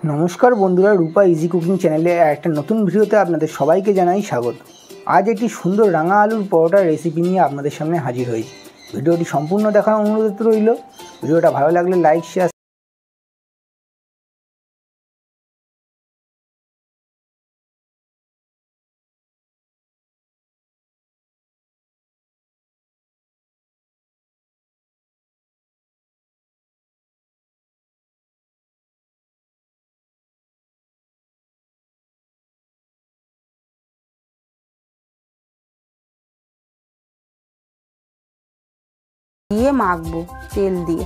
নমস্কার বন্ধুরা, রূপা easy cooking চ্যানেলে একটা নতুন ভিডিওতে আপনাদের সবাইকে জানাই স্বাগত। আজ একটি সুন্দর রাঙা আলুর পরোটার রেসিপি নিয়ে আপনাদের সামনে হাজির হয়েছি। ভিডিওটি সম্পূর্ণ দেখার অনুরোধ রইল। ভিডিওটা ভালো লাগলে লাইক শেয়ার। দিয়ে মাখবো তেল দিয়ে।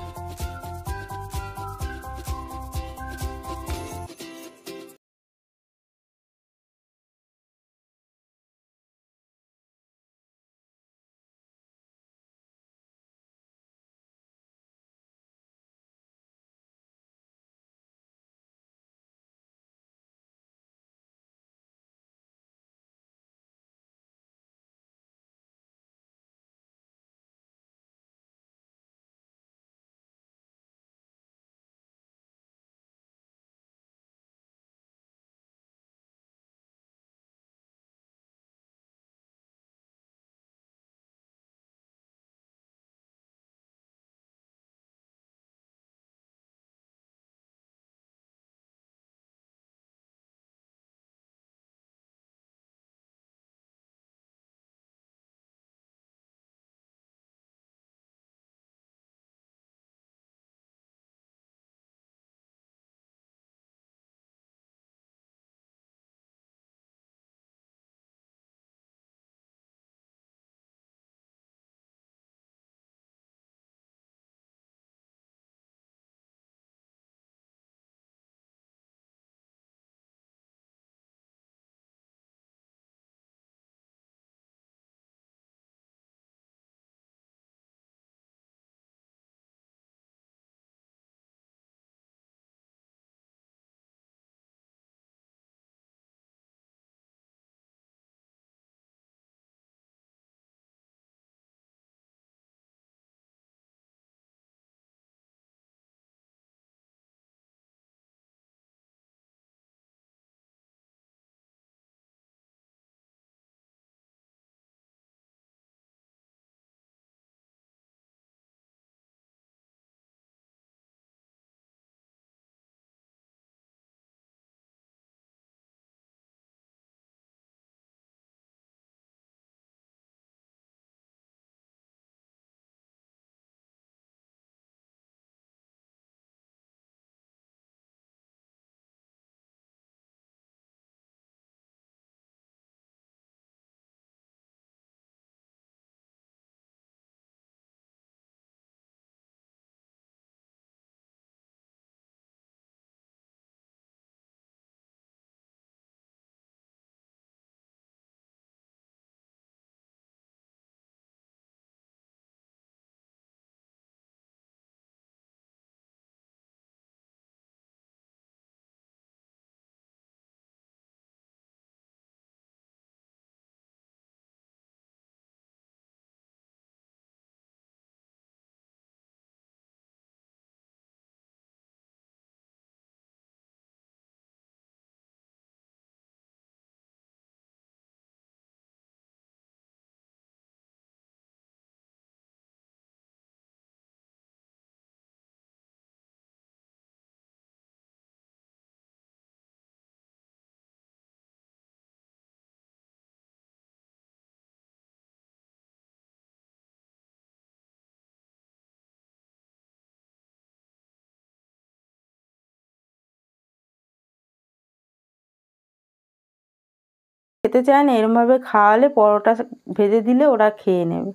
খেতে চায় না, এরমভাবে খাওয়ালে পরোটা ভেজে দিলে ওরা খেয়ে নেবে।